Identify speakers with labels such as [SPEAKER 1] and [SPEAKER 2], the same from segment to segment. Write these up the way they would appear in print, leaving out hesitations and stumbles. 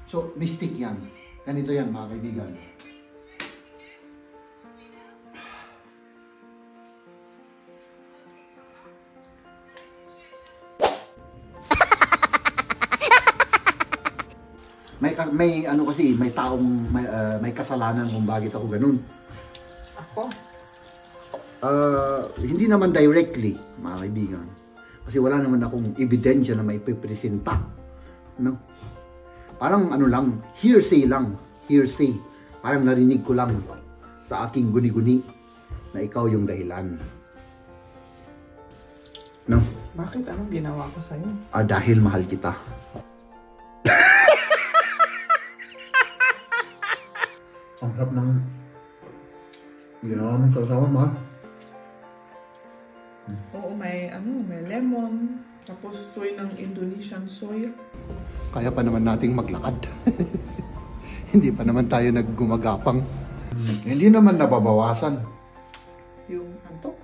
[SPEAKER 1] So, mystic yan. Ganito yan mga kaibigan. May ano kasi, may taong may kasalanan kung bakit ako ganun.
[SPEAKER 2] Ako?
[SPEAKER 1] Hindi naman directly, mga kaibigan. Kasi wala naman akong ebidensya na may presenta. No? Parang ano lang, hearsay lang. Hearsay. Parang narinig ko lang sa aking guni-guni na ikaw yung dahilan. No?
[SPEAKER 2] Bakit? Anong ginawa ko sa'yo?
[SPEAKER 1] Dahil mahal kita. Ang harap ng ginawa mong kasama, mahal.
[SPEAKER 2] Oo, may lemon. Tapos soy ng Indonesian soy.
[SPEAKER 1] Kaya pa naman nating maglakad. Hindi pa naman tayo naggumagapang. Hindi naman nababawasan
[SPEAKER 2] Yung antok?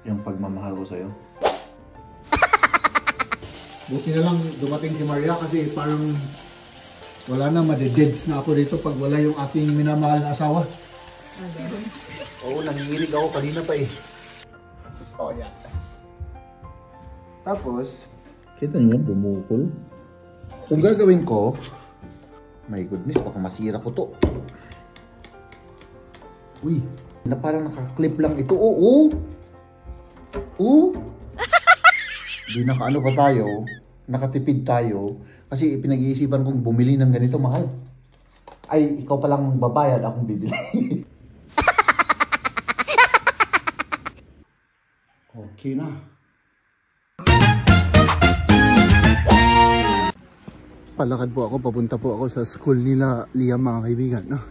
[SPEAKER 1] yung pagmamahal ko sa'yo. Buti na lang dumating si Maria kasi parang wala na, madededs na ako dito pag wala yung ating minamahal na asawa. Oo, nanginginig ako kanina pa eh. Oh, yeah. Tapos, kita niyo, bumukol. So, ang gagawin ko, my goodness, baka masira ko to. Uy, na parang nakaklip lang ito. Oo! Oo! Di nakaano pa tayo, nakatipid tayo, kasi pinag-iisipan kong bumili ng ganito, mahal. Ay, ikaw palang babayad, akong bibili. Okay na. Palakad po ako, papunta po ako sa school nila Liam, mga kaibigan. No?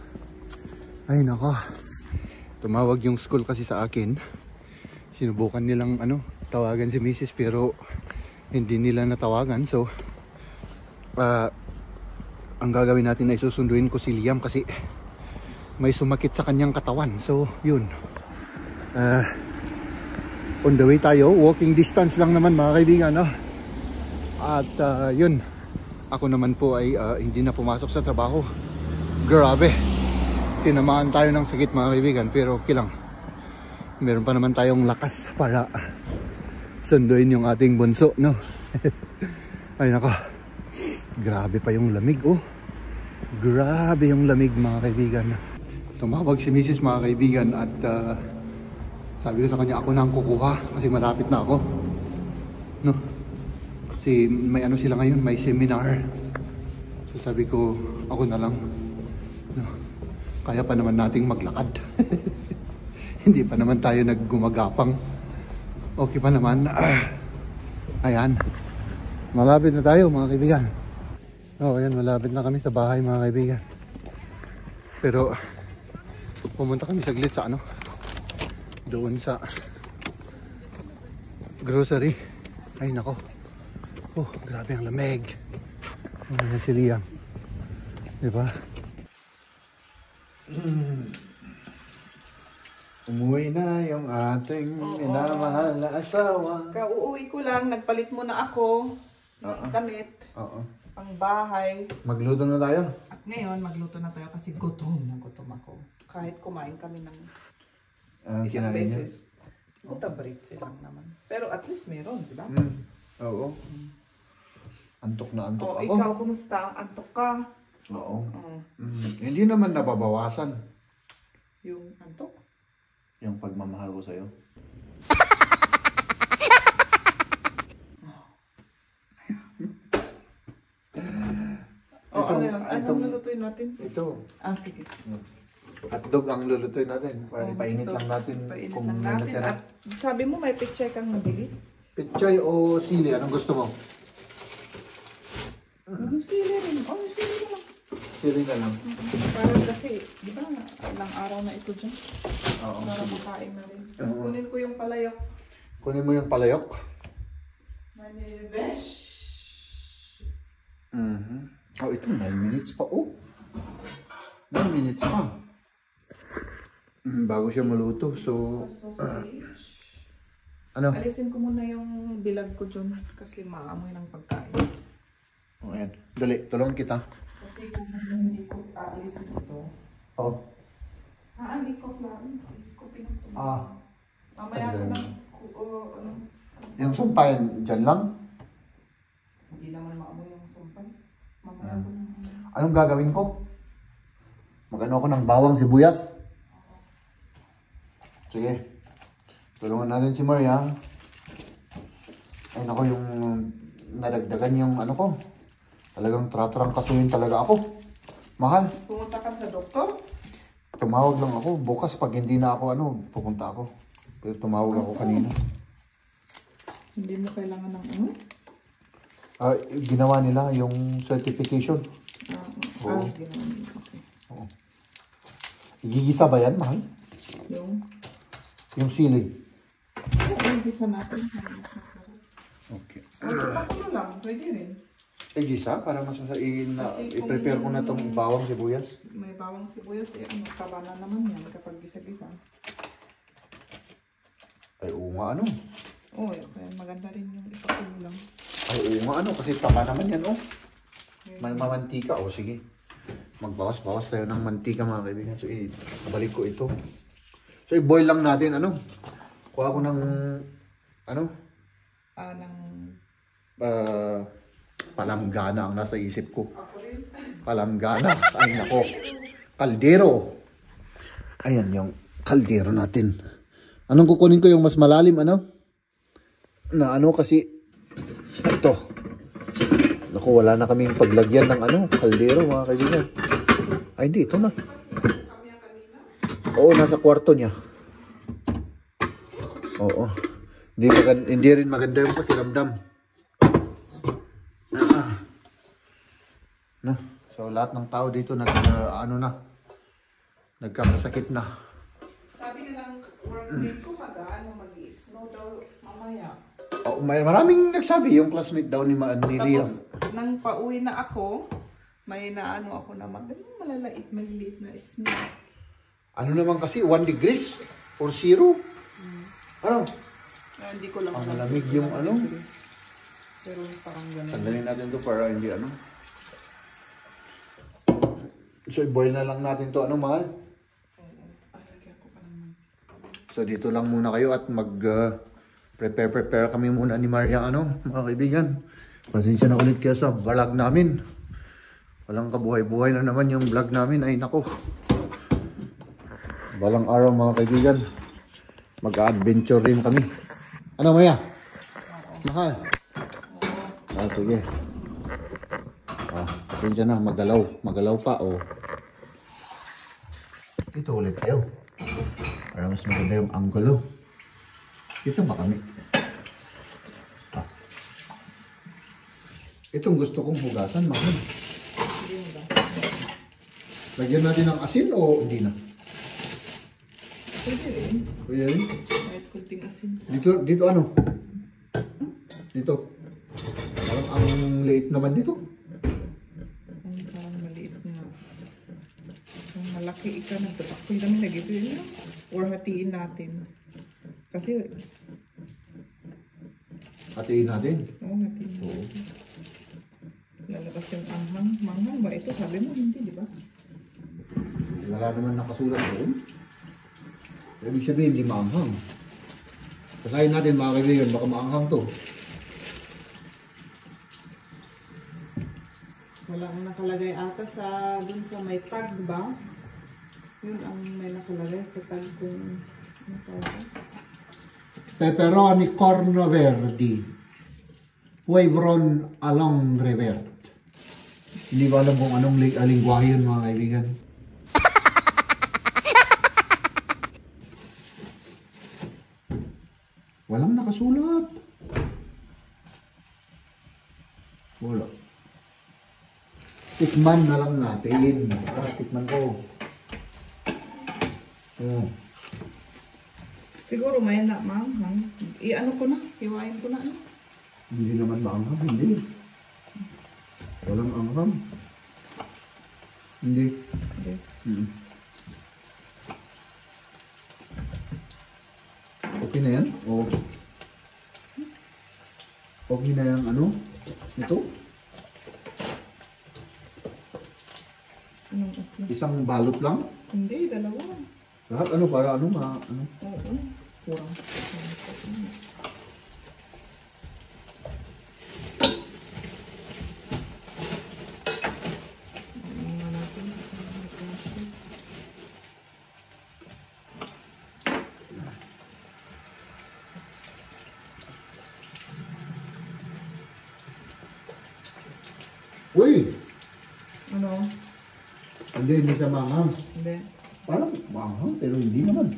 [SPEAKER 1] Ay nako, tumawag yung school kasi sa akin. Sinubukan nilang tawagan si Mrs. pero hindi nila natawagan. So ang gagawin natin ay susunduin ko si Liam kasi may sumakit sa kanyang katawan. So yun, on the way tayo, walking distance lang naman mga kaibigan, no? At yun, ako naman po ay hindi na pumasok sa trabaho. Grabe, tinamaan tayo ng sakit mga kaibigan, pero okay lang, meron pa naman tayong lakas para sunduin yung ating bunso, no? Ay nako, grabe pa yung lamig, oh. Grabe yung lamig mga kaibigan. Tumawag si Mrs. mga kaibigan at sabi ko sa kanya ako na ang kukuha kasi malapit na ako, no? Kasi may sila ngayon, may seminar. So sabi ko, ako na lang, no? Kaya pa naman nating maglakad. Hindi pa naman tayo naggumagapang. Okay pa naman. Ayan, malapit na tayo mga kaibigan. Ayan, malapit na kami sa bahay mga kaibigan. Pero pumunta kami saglit sa doon sa grocery. Ay nako, oh grabe ang lamig. Ano na si Liam, diba? Umuwi na yung ating minamahal na asawa.
[SPEAKER 2] Kauuwi ko lang, nagpalit muna ako ng damit. Pang bahay.
[SPEAKER 1] Magluto na tayo.
[SPEAKER 2] At ngayon, magluto na tayo kasi gutom na gutom ako. Kahit kumain kami ng isang beses. Buta-britse lang naman. Pero at least meron, di ba?
[SPEAKER 1] Oo. Antok na antok ako.
[SPEAKER 2] Ikaw, kumusta? Antok ka?
[SPEAKER 1] Oo. Hindi naman nababawasan
[SPEAKER 2] yung antok?
[SPEAKER 1] Yung pagmamahal ko sa'yo.
[SPEAKER 2] Ano yun? Anong lulutuin natin?
[SPEAKER 1] Ito.
[SPEAKER 2] Sige.
[SPEAKER 1] Hotdog ang lulutuin natin. Para ipainit lang natin.
[SPEAKER 2] Painit lang natin. At sabi mo may pichay kang nabili?
[SPEAKER 1] Pichay o sili? Anong gusto mo?
[SPEAKER 2] Sili rin. Sili na lang.
[SPEAKER 1] Sili na lang.
[SPEAKER 2] Parang kasi, di ba, ilang araw na ito dyan?
[SPEAKER 1] Oo.
[SPEAKER 2] Para makain na rin. Kunin ko yung palayok.
[SPEAKER 1] Kunin mo yung palayok?
[SPEAKER 2] Manibesh.
[SPEAKER 1] Ito 9 minutes pa. 9 minutes pa. Bago siya maluto. So,
[SPEAKER 2] alisin ko muna yung bilag ko dyan kasi maamoy ng pagkain.
[SPEAKER 1] Ayan. Dali, tulungan kita.
[SPEAKER 2] Kasi kung hindi ko aalis dito,
[SPEAKER 1] Oh.
[SPEAKER 2] ang ikot lang. Hindi ko pinagtuloy. Mamaya ko
[SPEAKER 1] Tagal.
[SPEAKER 2] lang, ano,
[SPEAKER 1] Yung sampayan, dyan lang?
[SPEAKER 2] hindi naman maamoy yung sumpay. Mamaya ko lang.
[SPEAKER 1] Anong gagawin ko? Mag-ano ako ng bawang sibuyas? Sige. Tulungan natin si Maria. Ay nako, yung nadagdagan yung ano ko. Talagang tratrang kasuhin talaga ako. Mahal.
[SPEAKER 2] Pumunta ka sa doktor?
[SPEAKER 1] Tumawag lang ako. Bukas pag hindi na ako pupunta ako. Pero tumawag ako kanina.
[SPEAKER 2] Hindi mo kailangan ng ano?
[SPEAKER 1] Ginawa nila yung certification. Oo.
[SPEAKER 2] Ginawa nila. Okay.
[SPEAKER 1] Oo. Igigisa ba yan, mahal? Yung sili.
[SPEAKER 2] Igisa natin.
[SPEAKER 1] Okay.
[SPEAKER 2] Pakulo lang, pwede rin.
[SPEAKER 1] Igisa para mas i-prepare ko na itong bawang sibuyas.
[SPEAKER 2] May bawang sibuyas, taba na naman yan kapag gisa-gisa.
[SPEAKER 1] Ay, oo nga, ano?
[SPEAKER 2] Oo, kaya maganda rin yung ipakulo lang.
[SPEAKER 1] Ay, oo nga, ano? Kasi taba naman yan, oh. May mamantika, oh, sige. Magbawas-bawas tayo ng mantika, mga kaibigan. So, balik ko ito. So, i-boil lang natin, ano? Kuha ko ng, ano? Palanggana ang nasa isip ko. Palanggana. Ay, nako. Kaldero. Ayan yung kaldero natin. Anong kukunin ko? Yung mas malalim, ano? Na ano kasi, ito. Naku, wala na kaming paglagyan ng ano, kaldero, mga kaibigan. Ay, hindi, ito na. Oo, nasa kwarto niya. Oo. Hindi rin maganda yung pakiramdam. No? So, lahat ng tao dito nagkakasakit na.
[SPEAKER 2] Sabi nga ng workmate ko, mag-i-snow daw mamaya.
[SPEAKER 1] Oh, maraming nagsabi yung classmate daw ni Riam.
[SPEAKER 2] Tapos, nang pauwi na ako, may naano ako na maliliit na snow.
[SPEAKER 1] Ano naman kasi, 1 degrees or 0? Ano?
[SPEAKER 2] Hindi ko lang
[SPEAKER 1] ang malamig yung ano.
[SPEAKER 2] Pero parang ganun.
[SPEAKER 1] Sandalin natin to para hindi ano. So, i-boil na lang natin to. Ano, mahal?
[SPEAKER 2] Lagyan ko pa naman.
[SPEAKER 1] So, dito lang muna kayo at prepare kami muna ni Maria, ano, mga kaibigan. Pasensya na ulit kayo sa vlog namin. Walang kabuhay-buhay na naman yung vlog namin. Ay, nako. Balang araw, mga kaibigan. Mag-adventure rin kami. Ano, Maya? Mahal? Sige. Pasensya na, magalaw pa, oh. Dito ulit kayo. Para mas maganda yung anggulo. Dito ba kami? Itong gusto kong hugasan, mahal. Lagyan natin ng asin o hindi na?
[SPEAKER 2] Pwede rin.
[SPEAKER 1] Pwede rin?
[SPEAKER 2] Kahit kunting asin.
[SPEAKER 1] Dito ano? Dito. Parang ang liit naman dito.
[SPEAKER 2] Parang maliit na. Kung malaki ika na ito. Kung kami nag-ito yun, or hatiin natin. Kasi,
[SPEAKER 1] Hatiin natin.
[SPEAKER 2] hatiin natin. Lalabas yung manghang ba? Ito, sabi mo, hindi, di ba?
[SPEAKER 1] Wala naman nakasulat doon. Ibig sabihin, hindi maanghang. Kasayin natin, mga kaibigan, baka maanghang to.
[SPEAKER 2] Walang nakalagay ata dun sa may tag ba? Yun ang may nakalagay sa tag kung
[SPEAKER 1] Pepperoni corno verdi. Poivron along revert. Hindi ko alam kung anong lingwahe yun, mga kaibigan. Walang nakasulat. Wala. Tikman na lang natin. Tikman ko.
[SPEAKER 2] siguro may na manghang. I-ano ko na, hiwain ko na.
[SPEAKER 1] Hindi naman maanghang, hindi. Walang anghang. Hindi. Okay na yan? O okay na yung ano? Ito?
[SPEAKER 2] Anong okra?
[SPEAKER 1] Isang balot lang?
[SPEAKER 2] Hindi, dalawa.
[SPEAKER 1] Lahat ano para ano ano?
[SPEAKER 2] Oo. Kurang.
[SPEAKER 1] Uy!
[SPEAKER 2] Ano?
[SPEAKER 1] Hindi siya manghang.
[SPEAKER 2] Hindi.
[SPEAKER 1] Parang manghang pero hindi naman.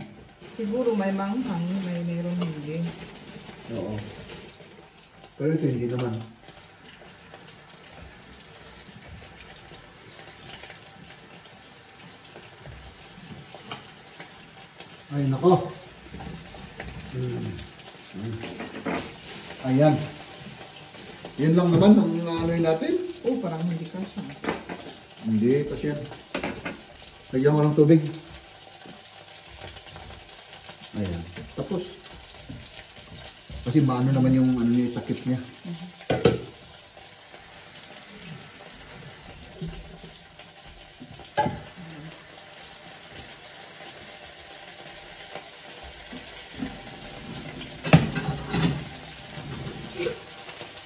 [SPEAKER 2] Siguro may manghang, meron hindi.
[SPEAKER 1] Oo. Pero ito hindi naman. Ay nako. Ayan. Yan lang naman ang ano natin.
[SPEAKER 2] Oh, parang hindi kasha.
[SPEAKER 1] Hindi, kasi yan. Lagyan ko ng tubig. Ayan. Tapos. Kasi maano naman yung ano niya, takip niya.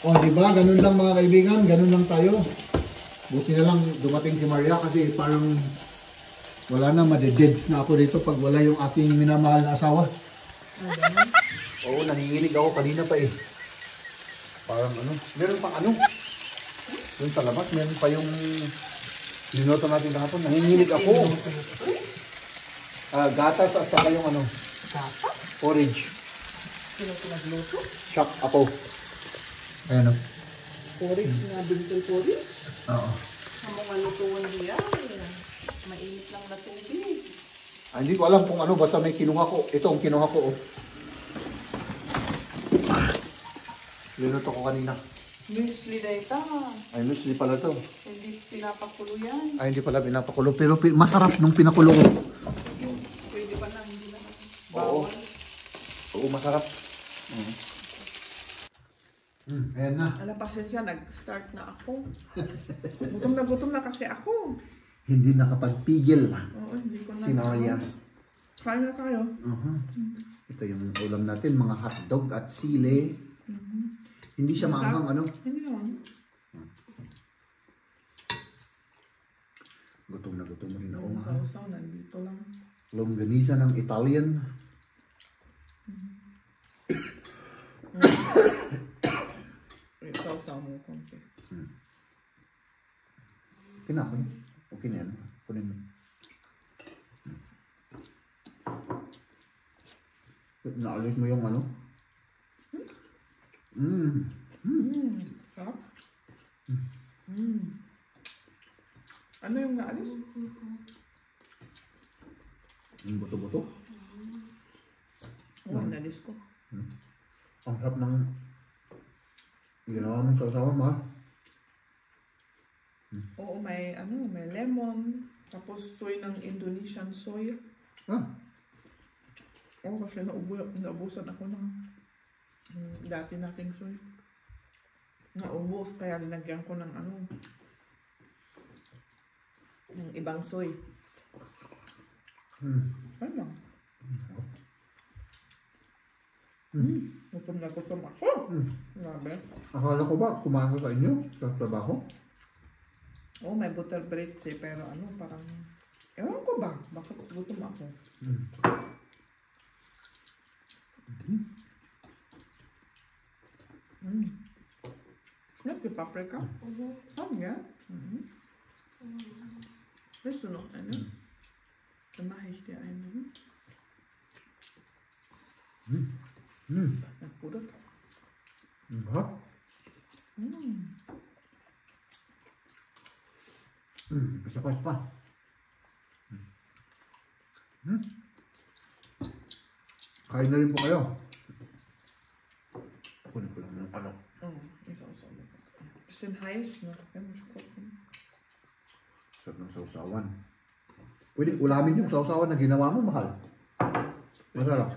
[SPEAKER 1] O, diba? Ganun lang mga kaibigan. Ganun lang tayo. Buti na lang dumating si Maria kasi parang wala na, madededs na ako dito pag wala yung aking minamahal na asawa. Oo, nanginginig ako kanina pa eh. Parang ano, meron pang ano. Yung sa labas, meron pa yung linoto natin kahapon. Nanginginig ako. Gatas at saka yung ano.
[SPEAKER 2] Gatas?
[SPEAKER 1] Porridge.
[SPEAKER 2] Sino pinagluto?
[SPEAKER 1] Chop apo. Ayan o.
[SPEAKER 2] Porridge na bintul porridge?
[SPEAKER 1] Oo.
[SPEAKER 2] Ang mga lutuan diyan. Mainit lang na tubig.
[SPEAKER 1] Hindi ko alam kung ano, basta may kinuha ko. Ito ang kinuha ko oh. Linoto ko kanina.
[SPEAKER 2] Muesli na ito.
[SPEAKER 1] Ay, muesli pala to.
[SPEAKER 2] Hindi pinapakulo yan.
[SPEAKER 1] Ay, hindi pala pinapakulo. Pero masarap nung pinakulo ko.
[SPEAKER 2] Pwede pa lang, hindi naman.
[SPEAKER 1] Oo.
[SPEAKER 2] Bawal.
[SPEAKER 1] Oo, masarap. Ayan na.
[SPEAKER 2] Ala, pasensya, nag-start na ako. Gutom na kasi ako.
[SPEAKER 1] Hindi nakapagpigil
[SPEAKER 2] Oo, hindi ko na.
[SPEAKER 1] si Maria.
[SPEAKER 2] Kain na tayo.
[SPEAKER 1] Ito yung ulam natin, mga hotdog at sile. Hindi siya maanghang, ano?
[SPEAKER 2] Hindi naman.
[SPEAKER 1] Gutom na rin ako.
[SPEAKER 2] Yung sausaw, nandito lang.
[SPEAKER 1] Longganisa ng Italian.
[SPEAKER 2] Yung sausaw mo konti.
[SPEAKER 1] Kinakon. Okay na yan. Kunin mo. Naalis mo yung ano?
[SPEAKER 2] Sarap. Ano yung naalis?
[SPEAKER 1] Yung buto-buto.
[SPEAKER 2] Oo, naalis ko.
[SPEAKER 1] Ang sarap ng ginawa mong sausawa, mahal.
[SPEAKER 2] Oo, may lemon. Tapos soy ng Indonesian soy. Oo, kasi naubusan ako ng dati nating soy. Naubos, kaya linagyan ko ng ng ibang soy. Ano lang. Gutom na gutom ako. Grabe.
[SPEAKER 1] Akala ko ba kumain ko sa inyo sa trabaho?
[SPEAKER 2] Oo, may butter bread eh, pero parang, ewan ko ba, bakit gutom ako? Schmeckt die Paprika? Oh ja. Willst du noch eine? Dann mache ich dir eine. Nagpudot.
[SPEAKER 1] Isa pa. Kain na rin po kayo. Kunin ko lang ng ano.
[SPEAKER 2] Ist auch so. Bisschen heiß, ne? Ja, muss gucken.
[SPEAKER 1] Sarap ng sausawan. Pwede ulamin yung sausawan na ginawa mo, mahal. Masarap.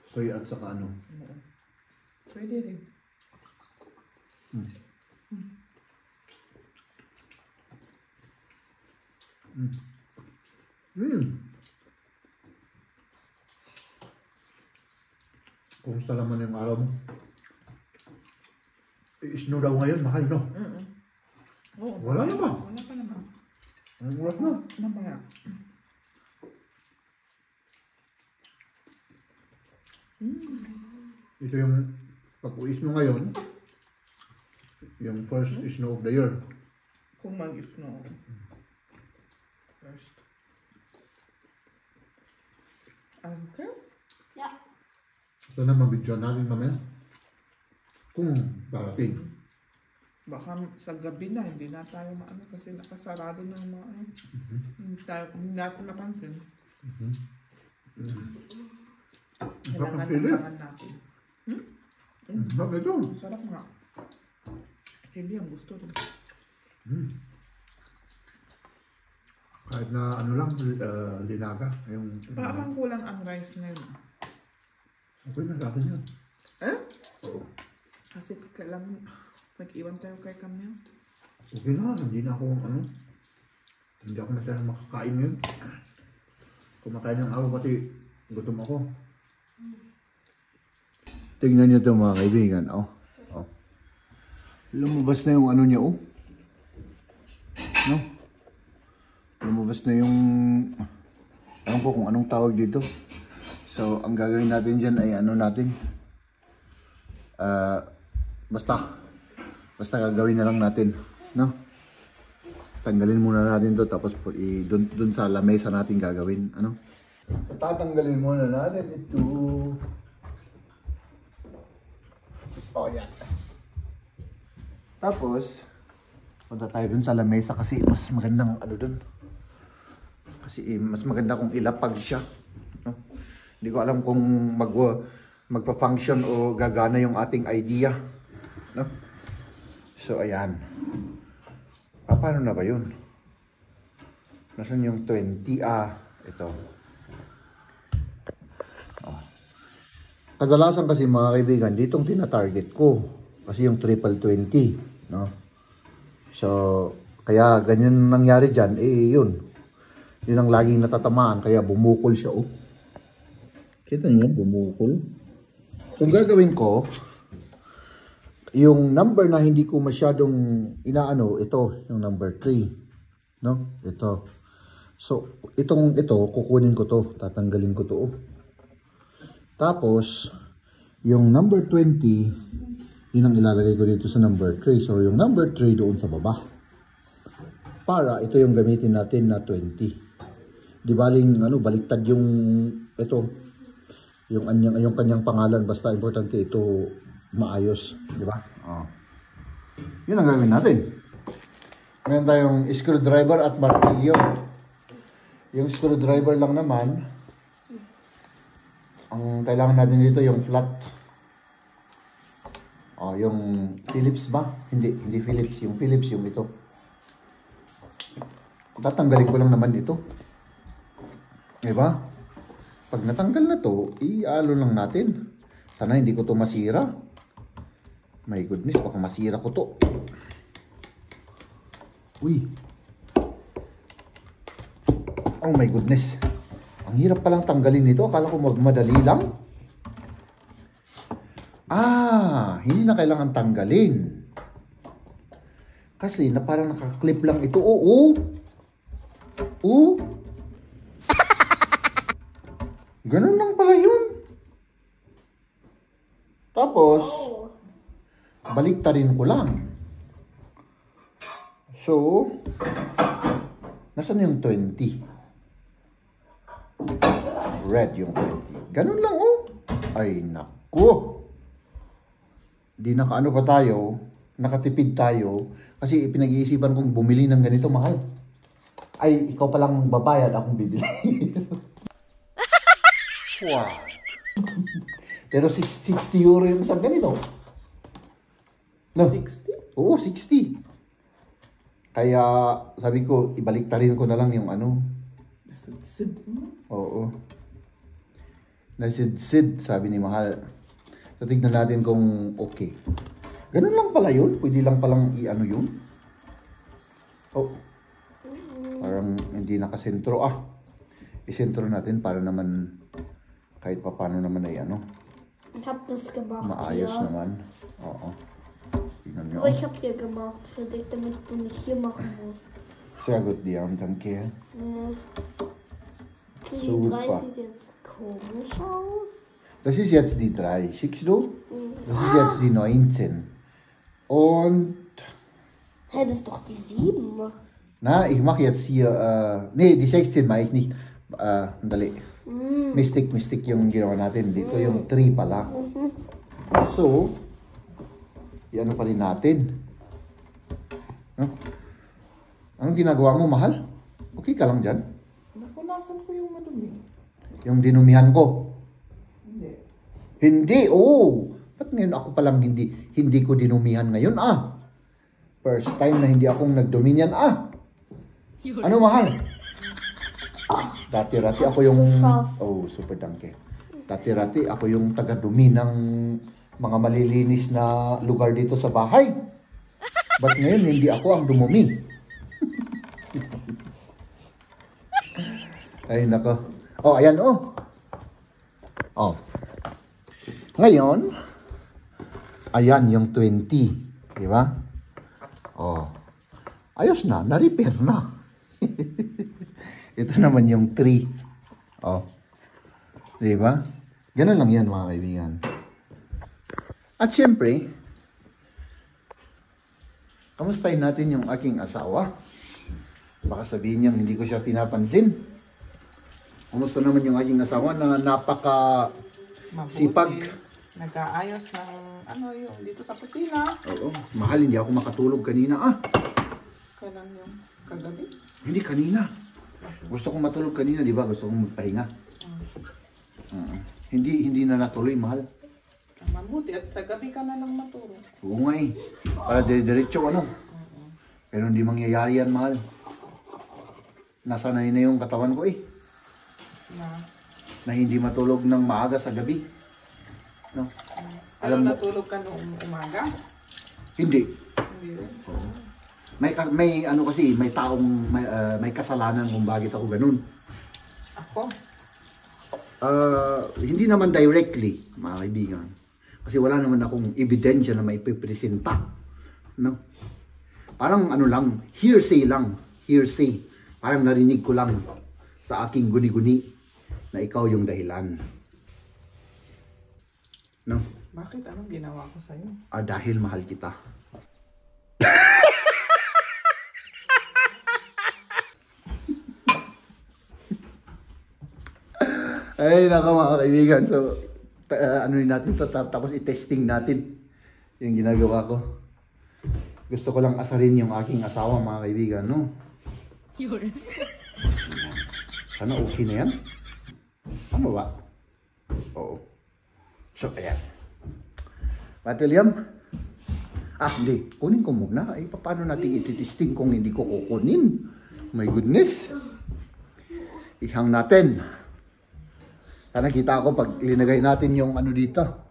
[SPEAKER 1] Soy at saka ano.
[SPEAKER 2] Pwede rin.
[SPEAKER 1] Kumusta naman yung araw mo? Snow daw ngayon, mahal, no?
[SPEAKER 2] Oo,
[SPEAKER 1] Wala na ba?
[SPEAKER 2] Wala pa naman.
[SPEAKER 1] Ang oras na.
[SPEAKER 2] Mamaya.
[SPEAKER 1] Ito yung pag-uis mo ngayon, yung first snow of the year.
[SPEAKER 2] Kung mag-snow. First. Okay?
[SPEAKER 3] Yeah.
[SPEAKER 1] Ito na mabidyo natin mamaya. Kung parating.
[SPEAKER 2] Baka sa gabi na, hindi na tayo maano kasi nakasarado na yung mga ano. Hindi natin napansin. Kailangan naman natin.
[SPEAKER 1] Bakit ito?
[SPEAKER 2] Sarap nga. Hindi ang gusto rin.
[SPEAKER 1] Kahit na ano lang, linaga. Yung,
[SPEAKER 2] Parang kulang ang rice na yun.
[SPEAKER 1] okay na sa akin yun.
[SPEAKER 2] Eh?
[SPEAKER 1] Oo.
[SPEAKER 2] Kasi kailangan mag-iwan tayo kay Camille.
[SPEAKER 1] Okay na, hindi na ako hindi ako masyadong makakain yun. Kumakain ng araw kasi gutom ako. Tingnan niyo ito mga kaibigan, oh. Lumabas na yung ano niya, oh. No? Lumabas na yung, alam ko kung anong tawag dito. So, ang gagawin natin dyan ay ano natin. Basta gagawin na lang natin, no? Tanggalin muna natin to tapos dun sa lamesa natin gagawin, ano? Tatanggalin muna natin ito. Oh, yan. Tapos, punta tayo dun sa lamesa kasi mas magandang ano dun. Kasi mas maganda kung ilapag siya, no? Hindi ko alam kung magpa-function o gagana yung ating idea, no? So, ayan. Paano na ba yun? Nasaan yung 20? Ito. Kadalasan kasi mga kaibigan, ditong tina-target ko. Kasi yung triple 20, no? So, kaya ganyan nangyari dyan, yun. Yun ang laging natatamaan, kaya bumukol siya, oh. Kita niyo, bumukol. So, ang gagawin ko, yung number na hindi ko masyadong inaano, ito, yung number 3. No? Ito. So, ito, kukunin ko to. Tatanggalin ko to. Oh. Tapos, yung number 20, yun ang ilalagay ko dito sa number 3. So, yung number 3 doon sa baba. Para, ito yung gamitin natin na 20. Di baling, baliktad yung, ito, yung kanyang pangalan. Basta importante ito, maayos, di ba? Oh. Yun ang gagawin natin. Meron tayong screwdriver at martilyo. Yung screwdriver lang naman, ang kailangan natin dito yung flat. Oh, yung Phillips ba? Hindi Phillips. Yung Phillips, yung ito. Tatanggalin ko lang naman ito. Di ba? Pag natanggal na to, ialo lang natin. Sana hindi ko to masira. My goodness, baka masira ko to. Uy. Oh my goodness. Ang hirap palang tanggalin nito. Akala ko magmadali lang. Hindi na kailangan tanggalin. Kasi na parang nakaklip lang ito. Oo. Ganun lang pala yun. Tapos, baliktarin ko lang. So, nasaan yung 20? Red yung 20. Ganun lang, oh. Ay, naku. Di nakaano pa tayo, nakatipid tayo, kasi pinag-iisipan kong bumili ng ganito, mahal. Ay, ikaw palang babayad, akong bibili. Wow. Pero 60 euro yung isang ganito. No?
[SPEAKER 2] 60?
[SPEAKER 1] Oo, 60. Kaya sabi ko, ibaliktarin ko na lang yung ano.
[SPEAKER 2] Nasidsid mo?
[SPEAKER 1] Oo. Nasidsid, sabi ni Mahal. So, tignan natin kung okay. Ganun lang pala yun. Pwede lang palang i-ano yun. Oh. Para siyang hindi nakasentro. Isentro natin para naman kahit paano naman ay ano.
[SPEAKER 3] Ich hab das gemacht.
[SPEAKER 1] Maayos
[SPEAKER 3] ja.
[SPEAKER 1] naman. Oo. Tingnan nyo.
[SPEAKER 3] Aber ich hab dir gemacht für dich, damit du nicht hier machen musst.
[SPEAKER 1] Sehr gut, Diam. Danke.
[SPEAKER 3] Ja. Okay, die
[SPEAKER 1] Super.
[SPEAKER 3] 3 sieht jetzt komisch aus.
[SPEAKER 1] Das ist jetzt die 3. Schickst du? Das ist jetzt die 19. Und...
[SPEAKER 3] Hä, das ist doch die 7.
[SPEAKER 1] Na, ich mache jetzt hier... nee, die 16 mache ich nicht. Dali. Mistake yung ginawa natin. Dito yung 3 pala. So, i-ano pa rin natin. No? Anong ginagawa mo, mahal? Okay ka lang dyan?
[SPEAKER 2] Napunasan ko yung madumi.
[SPEAKER 1] Yung dinumihan ko.
[SPEAKER 2] Hindi.
[SPEAKER 1] Hindi, oh! Ba't ngayon ako palang hindi ko dinumihan ngayon, First time na hindi akong nagdumi niyan, Ano, mahal? Dati-rati ako yung... Oh, super danke. Dati-rati ako yung taga-dumi ng mga malilinis na lugar dito sa bahay. Ba't ngayon hindi ako ang dumumi? Ay, nako. Oh, ayan, oh. Oh. Ngayon, ayan yung 20. Di ba? Oh. Ayos na. Na-repair na. Ito naman yung 3. Oh. Di ba? Ganun lang yan, mga kaibigan. At siyempre, kamustahin natin yung aking asawa. Baka sabihin niya, hindi ko siya pinapansin. Kamusta naman yung aking asawa na napaka sipag.
[SPEAKER 2] Nag-aayos ng ano yung dito sa kusina.
[SPEAKER 1] Oo, mahal, hindi ako makatulog kanina.
[SPEAKER 2] Kailan yung kagabi?
[SPEAKER 1] Hindi, kanina. Gusto kong matulog kanina, di ba? Gusto kong magpahinga. Hindi na natuloy, mahal.
[SPEAKER 2] Mabuti at sa gabi ka na lang matulog.
[SPEAKER 1] Oo nga Para dire-diretso, ano. Pero hindi mangyayari yan, mahal. Nasanay na yung katawan ko, na hindi matulog ng maaga sa gabi. No?
[SPEAKER 2] Pero natulog ka noong umaga?
[SPEAKER 1] Hindi.
[SPEAKER 2] Hindi rin.
[SPEAKER 1] May ano kasi, may taong may kasalanan kung bakit ako ganun.
[SPEAKER 2] Ako?
[SPEAKER 1] Hindi naman directly, mga kaibigan. Kasi wala naman akong ebidensya na maipipresenta. No? Parang ano lang, hearsay lang. Hearsay. Parang narinig ko lang sa aking guni-guni na ikaw yung dahilan. No?
[SPEAKER 2] Bakit? Anong ginawa ko sa'yo?
[SPEAKER 1] Dahil mahal kita. Ay, naka mga kaibigan. So, ano natin to, tapos i-testing natin yung ginagawa ko. Gusto ko lang asarin yung aking asawa, mga kaibigan, no? Sana okay na yan? Tama ba? Oo. So, ayan. Pati Liam? Hindi. Kunin ko muna. Ay, paano natin ititesting kung hindi ko kukunin? My goodness. Ihang natin. Sana kita ako pag linagay natin yung ano dito.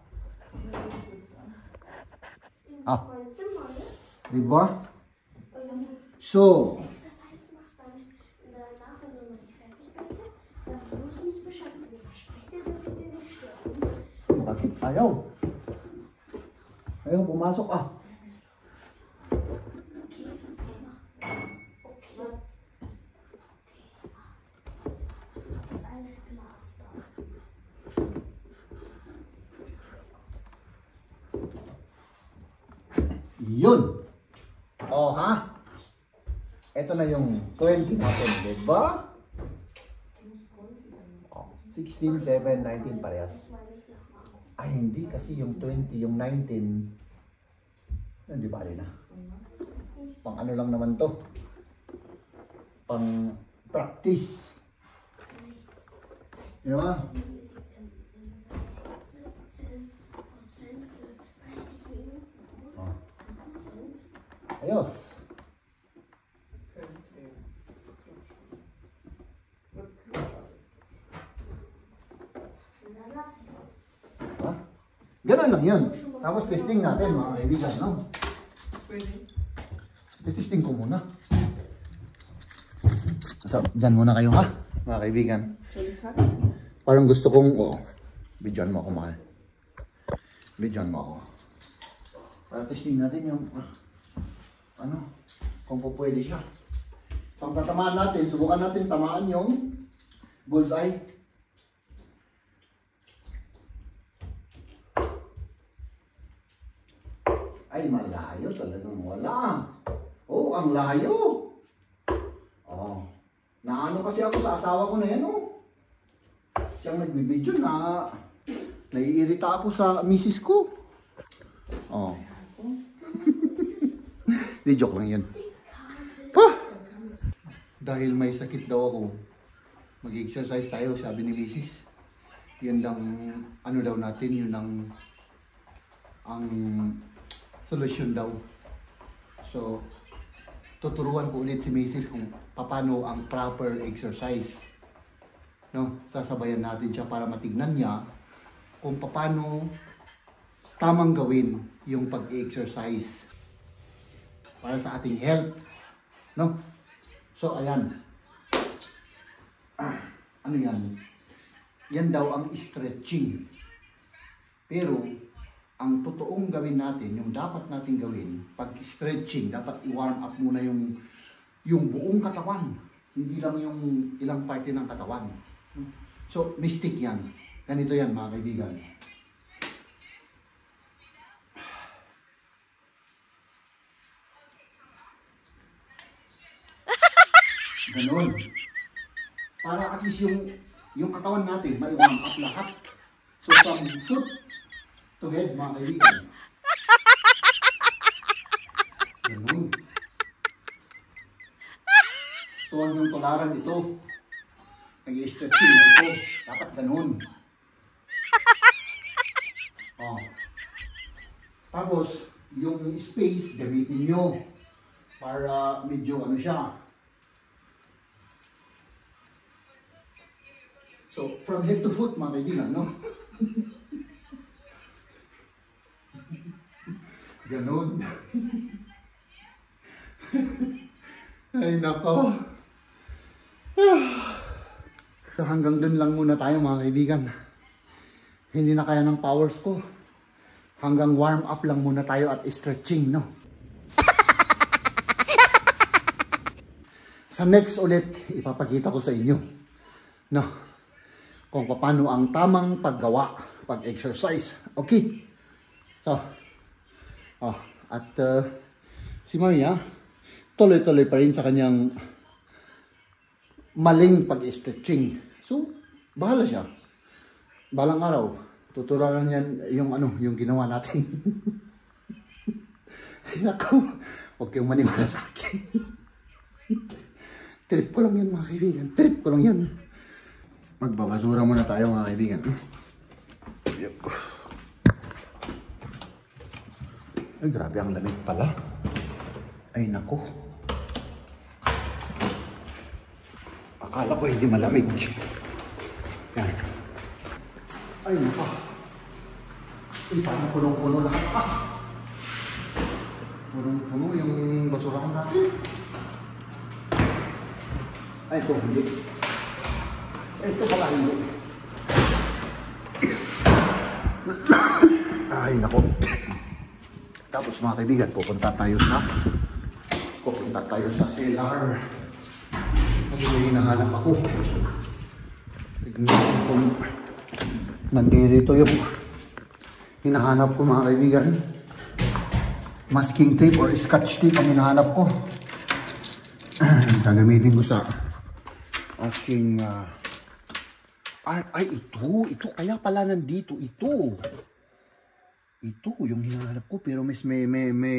[SPEAKER 1] Diba? So, bakit ayaw? Ayaw, pumasok Yun. Ito na yung 20 natin, diba? 16, 7, 19 parehas. Ay, hindi kasi yung 20, yung 19, hindi bali na. Pang ano lang naman to. Pang practice. Diba? Ayos. Ganun lang yun. Tapos testing natin, mga kaibigan, no?
[SPEAKER 2] Pwede.
[SPEAKER 1] Testing ko muna. So, dyan muna kayo ha, mga kaibigan.
[SPEAKER 2] Sorry ka?
[SPEAKER 1] Parang gusto kong, bidyan mo ako, mahal. Bidyan mo ako. Para testing natin yung, kung po pwede siya. So, ang tatamaan natin, subukan natin tamaan yung bullseye. Ay, malayo talagang wala. Oh, ang layo. Oh, naano kasi ako sa asawa ko na yan, Siyang nagbibidyo na naiirita ako sa misis ko. Oh. Di joke lang yan. Dahil may sakit daw ako, mag-exercise tayo, sabi ni misis. Yan lang, daw natin, yun ang solusyon daw. So, tuturuan ko ulit si misis kung paano ang proper exercise. Sasabayan natin siya para matignan niya kung paano tamang gawin yung pag-exercise para sa ating health. So, ayan. Ano yan? Yan daw ang stretching. Pero, ang totoong gawin natin, yung dapat natin gawin, pag-stretching, dapat i-warm up muna yung buong katawan. Hindi lang yung ilang parte ng katawan. So, mistake yan. Ganito yan, mga kaibigan. Ganon. Para at least yung katawan natin, mai-warm up lahat. So, from foot to head, mga kaibigan. Ganon. Tuwag yung tularan ito. Nag-i-stretching na ito. Dapat ganun. Tapos, yung space, gamitin nyo. Para medyo siya. So, from head to foot, mga kaibigan, Ganun. Ay, nako. So hanggang dun lang muna tayo, mga kaibigan. Hindi na kaya ng powers ko. Hanggang warm up lang muna tayo at stretching, Sa next ulit, ipapakita ko sa inyo, kung paano ang tamang paggawa, pag-exercise. Okay? So, at si Maria, tuloy-tuloy pa rin sa kanyang maling pag-stretching. So, bahala siya. Balang araw, tuturuan niyan yung ginawa natin. Naku, huwag kayong maniwala sa akin. Trip ko lang yan, mga kaibigan. Trip ko lang yan. Magbabasura muna tayo, mga kaibigan. Yep. Ay, grabe ang lamig pala. Ay, naku. Akala ko hindi malamig. Yan. Ay, naku. Ay, parang punong-puno lahat. Punong-puno yung basurahan natin. Ay, ito, hindi. Ito pala, hindi. Ay, naku. Tapos, mga kaibigan, pupunta tayo sa cellar. Kasi may hinahanap ako. Tignan kung nandito yung hinahanap ko, mga kaibigan. Masking tape or scotch tape ang hinahanap ko. Gagamitin ko sa aking ito kaya pala nandito ito yung hinahanap ko, pero may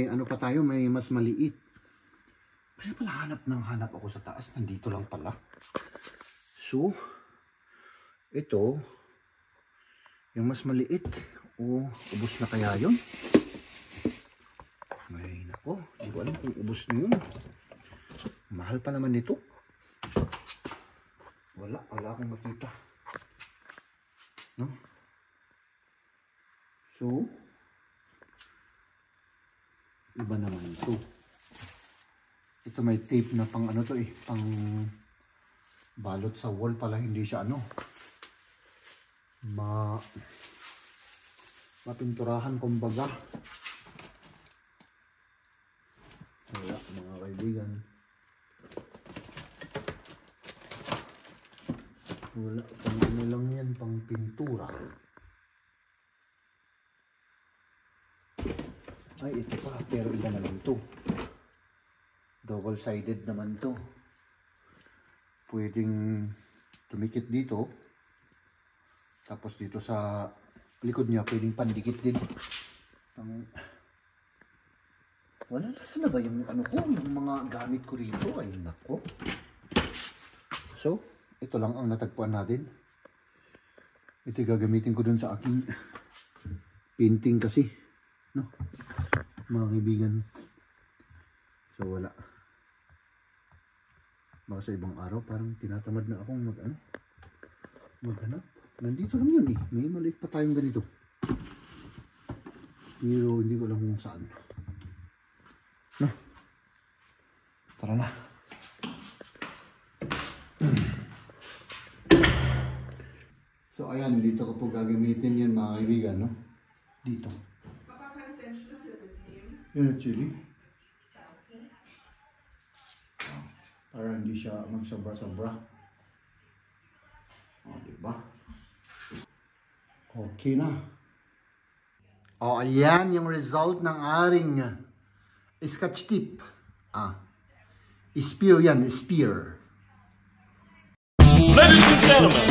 [SPEAKER 1] ano pa tayo, may mas maliit. Kaya pala hanap ako sa taas, nandito lang pala. So ito yung mas maliit. Ubos na kaya yun? Ay nako, hindi ko alam kung ubos na yun. Mahal pa naman nito. Wala akong makita. No? So, iba naman ito. Ito may tape na pang pang balot sa wall pala, hindi siya ano, mapinturahan kumbaga. Wala mga kaibigan, wala, pang ano lang yan, pang pintura. Ay, ito pa, pero iba naman to, double sided naman to. Pwedeng tumikit dito, tapos dito sa likod niya pwedeng pandikit din. Wala na, sana ba yung ano ko, yung mga gamit ko rito? Ay nako. So ito lang ang natagpuan natin. Ito gagamitin ko dun sa aking painting kasi, no, mga kaibigan. So wala, baka sa ibang araw parang tinatamad na akong maghanap. Nandito lang yun eh, may maliit pa tayong ganito, pero hindi ko alam kung saan, no? Tara na. So ayan, dito ko po gagamitin yan mga kaibigan, no? Dito yun actually, para hindi siya magsobra-sobra. O, diba? Okay na. O, ayan yung result ng aring sketch tip. Spear yan, spear.
[SPEAKER 4] Ladies and gentlemen.